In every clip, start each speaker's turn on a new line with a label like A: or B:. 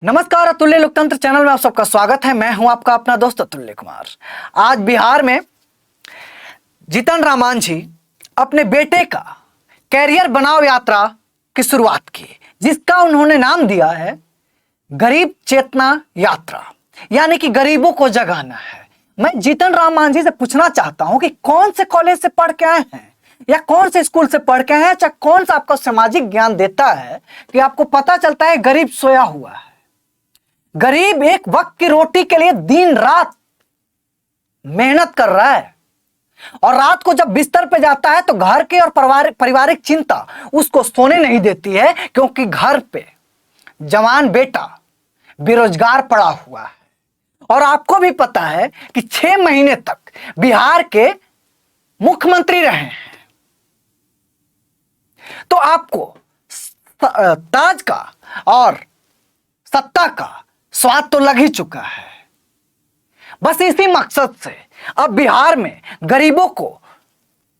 A: नमस्कार, अतुल्य लोकतंत्र चैनल में आप सबका स्वागत है। मैं हूं आपका अपना दोस्त अतुल्य कुमार। आज बिहार में जीतन राम मांझी अपने बेटे का कैरियर बनाओ यात्रा की शुरुआत की, जिसका उन्होंने नाम दिया है गरीब चेतना यात्रा, यानी कि गरीबों को जगाना है। मैं जीतन राम मांझी से पूछना चाहता हूं कि कौन से कॉलेज से पढ़ के आए हैं या कौन से स्कूल से पढ़ के आए हैं, चाहे कौन सा आपको सामाजिक ज्ञान देता है कि आपको पता चलता है गरीब सोया हुआ है। गरीब एक वक्त की रोटी के लिए दिन रात मेहनत कर रहा है और रात को जब बिस्तर पे जाता है तो घर के और पारिवारिक चिंता उसको सोने नहीं देती है, क्योंकि घर पे जवान बेटा बेरोजगार पड़ा हुआ है। और आपको भी पता है कि 6 महीने तक बिहार के मुख्यमंत्री रहे हैं, तो आपको ताज का और सत्ता का स्वाद तो लग ही चुका है। बस इसी मकसद से अब बिहार में गरीबों को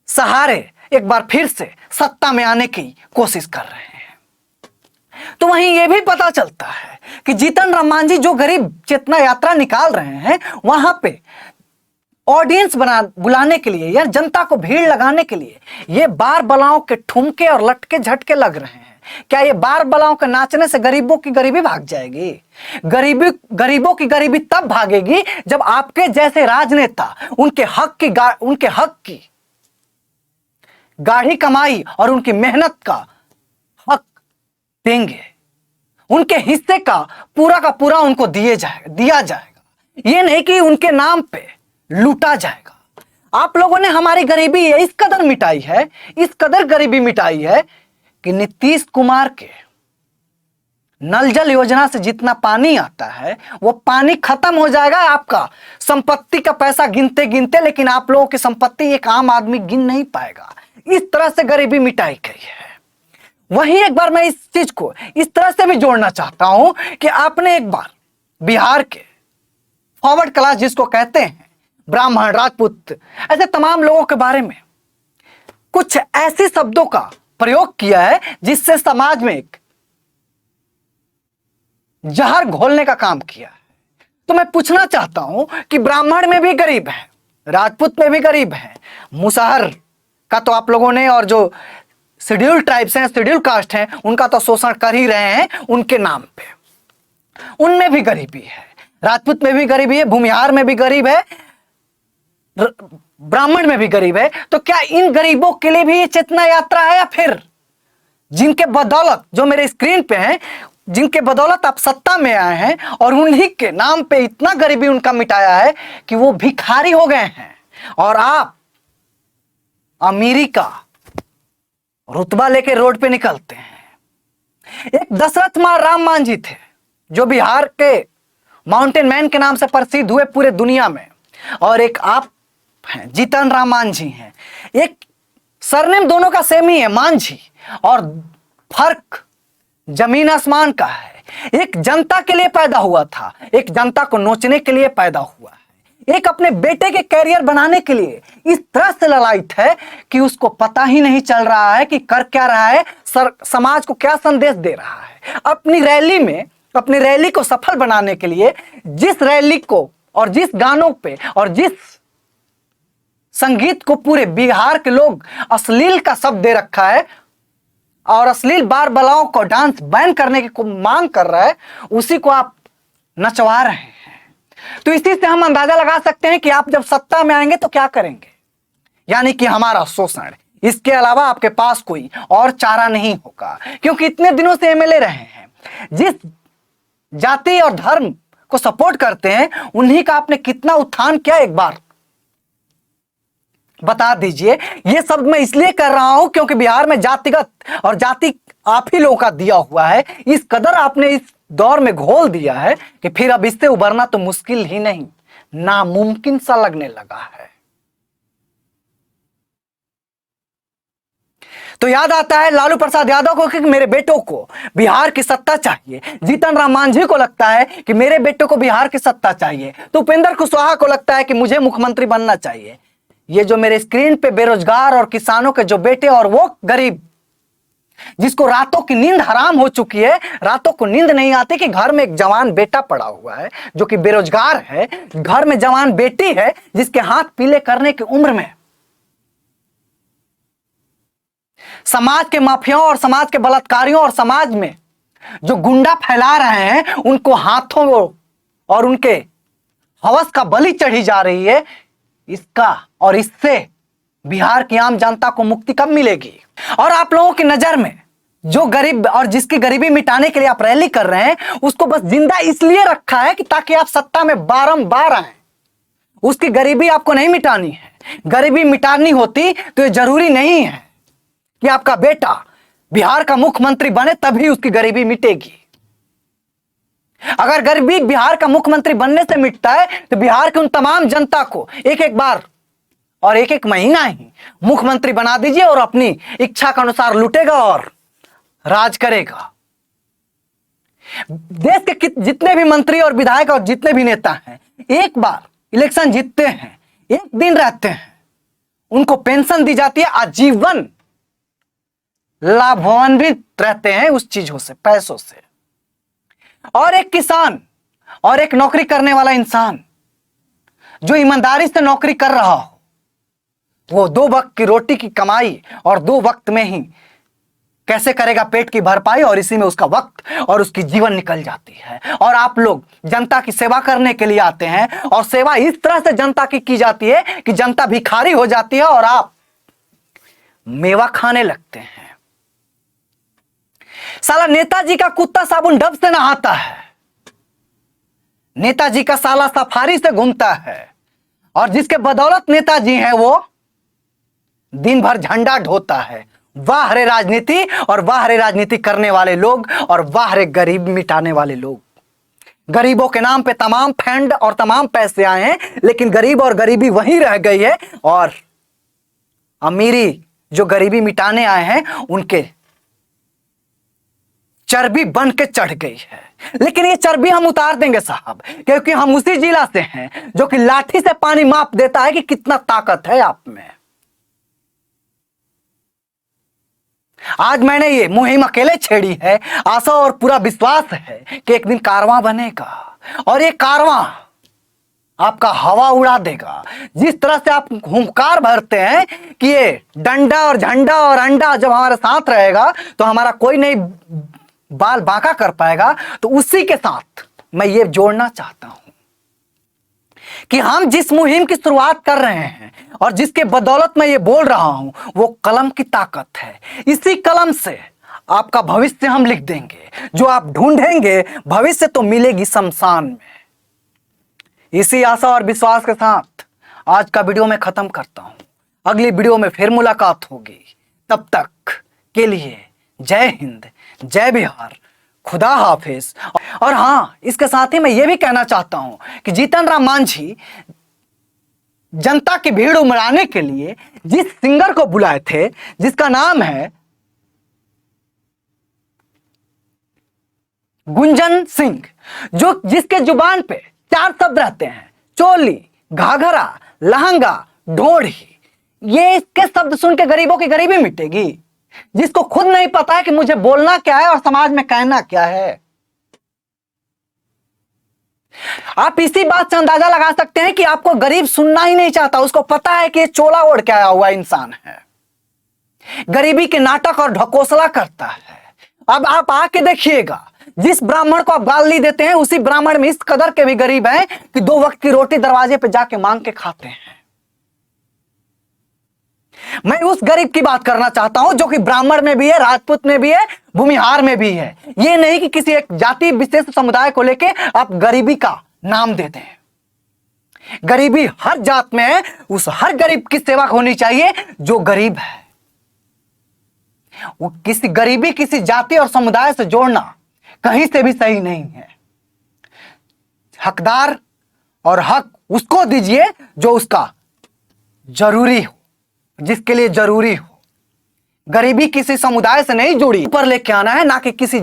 A: सहारे एक बार फिर से सत्ता में आने की कोशिश कर रहे हैं। तो वहीं यह भी पता चलता है कि जीतन राम मांझी जो गरीब चेतना यात्रा निकाल रहे हैं, वहां पे ऑडियंस बुलाने के लिए या जनता को भीड़ लगाने के लिए ये बार बलाओं के ठुमके और लटके झटके लग रहे हैं। क्या ये बार बलाओं के नाचने से गरीबों की गरीबी भाग जाएगी? गरीबों की गरीबी तब भागेगी जब आपके जैसे राजनेता उनके हक की गाढ़ी कमाई और उनकी मेहनत का हक देंगे। उनके हिस्से का पूरा उनको दिया जाएगा। ये नहीं कि उनके नाम पे लूटा जाएगा। आप लोगों ने हमारी गरीबी इस कदर मिटाई है, इस कदर गरीबी मिटाई है कि नीतीश कुमार के नल जल योजना से जितना पानी आता है वो पानी खत्म हो जाएगा आपका संपत्ति का पैसा गिनते गिनते, लेकिन आप लोगों की संपत्ति एक आम आदमी गिन नहीं पाएगा। इस तरह से गरीबी मिटाई गई है। वहीं एक बार मैं इस चीज को इस तरह से भी जोड़ना चाहता हूं कि आपने एक बार बिहार के फॉरवर्ड क्लास जिसको कहते हैं, ब्राह्मण, राजपूत, ऐसे तमाम लोगों के बारे में कुछ ऐसे शब्दों का प्रयोग किया है जिससे समाज में एक जहर घोलने का काम किया है। तो मैं पूछना चाहता हूं कि ब्राह्मण में भी गरीब है, राजपूत में भी गरीब है, मुसहर का तो आप लोगों ने, और जो शेड्यूल ट्राइब्स हैं, शेड्यूल कास्ट हैं, उनका तो शोषण कर ही रहे हैं उनके नाम पे। उनमें भी गरीबी है, राजपूत में भी गरीबी है, भूमिहार में भी गरीब है, ब्राह्मण में भी गरीब है। तो क्या इन गरीबों के लिए भी ये चेतना यात्रा है, या फिर जिनके बदौलत, जो मेरे स्क्रीन पे हैं, जिनके बदौलत आप सत्ता में आए हैं और उन्हीं के नाम पे इतना गरीबी उनका मिटाया है कि वो भिखारी हो गए हैं और आप अमीरी का रुतबा लेके रोड पे निकलते हैं। एक दशरथ राम मांझी थे जो बिहार के माउंटेन मैन के नाम से प्रसिद्ध हुए पूरे दुनिया में, और एक आप हैं जीतन राम मांझी हैं। एक सरनेम दोनों का सेम ही है, मांझी, और फर्क जमीन आसमान का है। एक जनता के लिए पैदा हुआ था, एक जनता को नोचने के लिए पैदा हुआ है, एक अपने बेटे के कैरियर बनाने के लिए इस तरह से ललायित है कि उसको पता ही नहीं चल रहा है कि कर क्या रहा है, समाज को क्या संदेश दे रहा है। अपनी रैली को सफल बनाने के लिए जिस रैली को और जिस गानों पे और जिस संगीत को पूरे बिहार के लोग अश्लील का शब्द दे रखा है और अश्लील बार बलाओं को डांस बैन करने की मांग कर रहा है, उसी को आप नचवा रहे हैं। तो इसी से हम अंदाजा लगा सकते हैं कि आप जब सत्ता में आएंगे तो क्या करेंगे, यानी कि हमारा शोषण। इसके अलावा आपके पास कोई और चारा नहीं होगा, क्योंकि इतने दिनों से एमएलए रहे हैं, जिस जाति और धर्म को सपोर्ट करते हैं उन्हीं का आपने कितना उत्थान किया, एक बार बता दीजिए। ये सब मैं इसलिए कर रहा हूं क्योंकि बिहार में जातिगत और जाति आप ही लोगों का दिया हुआ है। इस कदर आपने इस दौर में घोल दिया है कि फिर अब इससे उबरना तो मुश्किल ही नहीं, नामुमकिन सा लगने लगा है। तो याद आता है लालू प्रसाद यादव को कि मेरे बेटों को बिहार की सत्ता चाहिए। जीतन राम मांझी को लगता है कि मेरे बेटों को बिहार की सत्ता चाहिए। तो उपेंद्र कुशवाहा को लगता है कि मुझे मुख्यमंत्री बनना चाहिए। ये जो मेरे स्क्रीन पे बेरोजगार और किसानों के जो बेटे और वो गरीब जिसको रातों की नींद हराम हो चुकी है, रातों को नींद नहीं आती कि घर में एक जवान बेटा पड़ा हुआ है जो कि बेरोजगार है, घर में जवान बेटी है जिसके हाथ पीले करने की उम्र में। समाज के माफियाओं और समाज के बलात्कारियों और समाज में जो गुंडा फैला रहे हैं उनको हाथों और उनके हवस का बलि चढ़ी जा रही है। इसका और इससे बिहार की आम जनता को मुक्ति कब मिलेगी? और आप लोगों की नजर में जो गरीब और जिसकी गरीबी मिटाने के लिए आप रैली कर रहे हैं उसको बस जिंदा इसलिए रखा है कि ताकि आप सत्ता में बारंबार आए। उसकी गरीबी आपको नहीं मिटानी है। गरीबी मिटानी होती तो ये जरूरी नहीं है कि आपका बेटा बिहार का मुख्यमंत्री बने तभी उसकी गरीबी मिटेगी। अगर गरीबी बिहार का मुख्यमंत्री बनने से मिटता है तो बिहार के उन तमाम जनता को एक एक बार और एक एक महीना ही मुख्यमंत्री बना दीजिए और अपनी इच्छा के अनुसार लूटेगा और राज करेगा। देश के जितने भी मंत्री और विधायक और जितने भी नेता हैं एक बार इलेक्शन जीतते हैं, एक दिन रहते हैं, उनको पेंशन दी जाती है, आजीवन लाभान्वित रहते हैं उस चीजों से, पैसों से। और एक किसान और एक नौकरी करने वाला इंसान जो ईमानदारी से नौकरी कर रहा हो वो 2 वक्त की रोटी की कमाई और 2 वक्त में ही कैसे करेगा पेट की भरपाई, और इसी में उसका वक्त और उसकी जीवन निकल जाती है। और आप लोग जनता की सेवा करने के लिए आते हैं और सेवा इस तरह से जनता की जाती है कि जनता भिखारी हो जाती है और आप मेवा खाने लगते हैं। साला नेताजी का कुत्ता साबुन डब से नहाता है, नेताजी का साला सफारी से घूमता है, और जिसके बदौलत नेताजी हैं वो दिन भर झंडा ढोता है। वाह रे राजनीति, और वाह रे राजनीति करने वाले लोग, और वाह रे गरीब मिटाने वाले लोग। गरीबों के नाम पे तमाम फंड और तमाम पैसे आए हैं, लेकिन गरीब और गरीबी वहीं रह गई है, और अमीरी जो गरीबी मिटाने आए हैं उनके चर्बी बन के चढ़ गई है। लेकिन ये चर्बी हम उतार देंगे साहब, क्योंकि हम उसी जिला से हैं जो कि लाठी से पानी माप देता है कि कितना ताकत है आप में। आज मैंने ये मुहिम अकेले छेड़ी है, आशा और पूरा विश्वास है कि एक दिन कारवां बनेगा और ये कारवां आपका हवा उड़ा देगा। जिस तरह से आप हुंकार भरते हैं कि ये डंडा और झंडा और अंडा जब हमारे साथ रहेगा तो हमारा कोई नहीं बाल बांका कर पाएगा, तो उसी के साथ मैं ये जोड़ना चाहता हूं कि हम जिस मुहिम की शुरुआत कर रहे हैं और जिसके बदौलत मैं ये बोल रहा हूं वो कलम की ताकत है। इसी कलम से आपका भविष्य हम लिख देंगे, जो आप ढूंढेंगे भविष्य तो मिलेगी शमशान में। इसी आशा और विश्वास के साथ आज का वीडियो मैं खत्म करता हूं। अगली वीडियो में फिर मुलाकात होगी, तब तक के लिए जय हिंद, जय बिहार, खुदा हाफिज। और हाँ, इसके साथ ही मैं ये भी कहना चाहता हूं कि जीतन राम मांझी जनता की भीड़ उमड़ाने के लिए जिस सिंगर को बुलाए थे, जिसका नाम है गुंजन सिंह, जो जिसके जुबान पे 4 शब्द रहते हैं, चोली, घाघरा, लहंगा, ढोढ़ी। ये इसके शब्द सुन के गरीबों की गरीबी मिटेगी, जिसको खुद नहीं पता है कि मुझे बोलना क्या है और समाज में कहना क्या है। आप इसी बात से अंदाजा लगा सकते हैं कि आपको गरीब सुनना ही नहीं चाहता, उसको पता है कि ये चोला ओढ़ के आया हुआ इंसान है, गरीबी के नाटक और ढकोसला करता है। अब आप आके देखिएगा, जिस ब्राह्मण को आप गाली देते हैं उसी ब्राह्मण में इस कदर के भी गरीब हैं कि 2 वक्त की रोटी दरवाजे पे जाके मांग के खाते हैं। मैं उस गरीब की बात करना चाहता हूं जो कि ब्राह्मण में भी है, राजपूत में भी है, भूमिहार में भी है। ये नहीं कि किसी एक जाति विशेष समुदाय को लेके आप गरीबी का नाम देते हैं। गरीबी हर जात में है, उस हर गरीब की सेवा होनी चाहिए जो गरीब है। वो किसी गरीबी किसी जाति और समुदाय से जोड़ना कहीं से भी सही नहीं है। हकदार और हक उसको दीजिए जो उसका जरूरी हो, जिसके लिए जरूरी हो। गरीबी किसी समुदाय से नहीं जुड़ी, ऊपर लेके आना है, ना कि किसी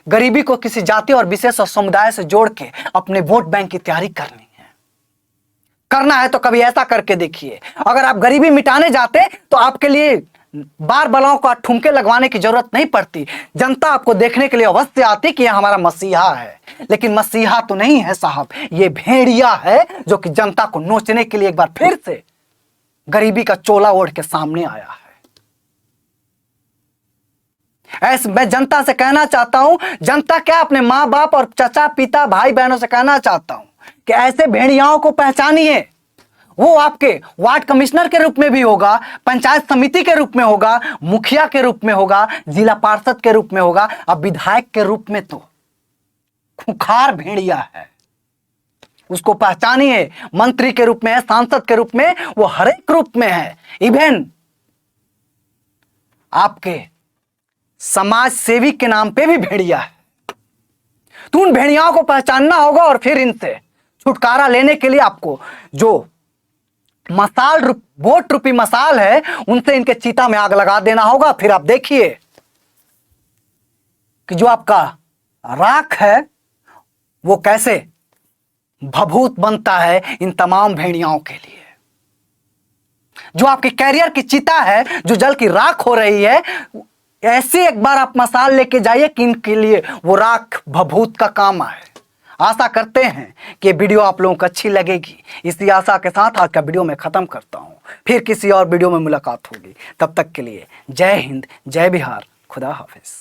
A: गरीबी को किसी जाति और विशेष समुदाय से जोड़ के अपने वोट बैंक की तैयारी करनी है। करना है तो कभी ऐसा करके देखिए, अगर आप गरीबी मिटाने जाते तो आपके लिए बार बलाओं का ठुमके लगवाने की जरूरत नहीं पड़ती। जनता आपको देखने के लिए अवश्य आती कि यह हमारा मसीहा है, लेकिन मसीहा तो नहीं है साहब, ये भेड़िया है जो कि जनता को नोचने के लिए एक बार फिर से गरीबी का चोला ओढ़ के सामने आया है। ऐसे मैं जनता से कहना चाहता हूं, जनता क्या अपने मां बाप और चाचा पिता भाई बहनों से कहना चाहता हूं कि ऐसे भेड़ियाओं को पहचानिए। वो आपके वार्ड कमिश्नर के रूप में भी होगा, पंचायत समिति के रूप में होगा, मुखिया के रूप में होगा, जिला पार्षद के रूप में होगा, अब विधायक के रूप में तो खुंखार भेड़िया है। उसको पहचानिए, मंत्री के रूप में है, सांसद के रूप में, वो हर एक रूप में है, इवन आपके समाज सेवी के नाम पे भी भेड़िया है। तो उन भेड़ियाओं को पहचानना होगा और फिर इनसे छुटकारा लेने के लिए आपको जो मसाल वोट रूपी मसाल है उनसे इनके चीता में आग लगा देना होगा। फिर आप देखिए कि जो आपका राख है वो कैसे भभूत बनता है इन तमाम भेड़ियाओं के लिए। जो आपके कैरियर की चिता है, जो जल की राख हो रही है, ऐसे एक बार आप मसाल लेके जाइए कि इनके लिए वो राख भभूत का काम आए। आशा करते हैं कि वीडियो आप लोगों को अच्छी लगेगी। इसी आशा के साथ आज का वीडियो मैं खत्म करता हूं। फिर किसी और वीडियो में मुलाकात होगी। तब तक के लिए जय हिंद, जय बिहार, खुदा हाफिज।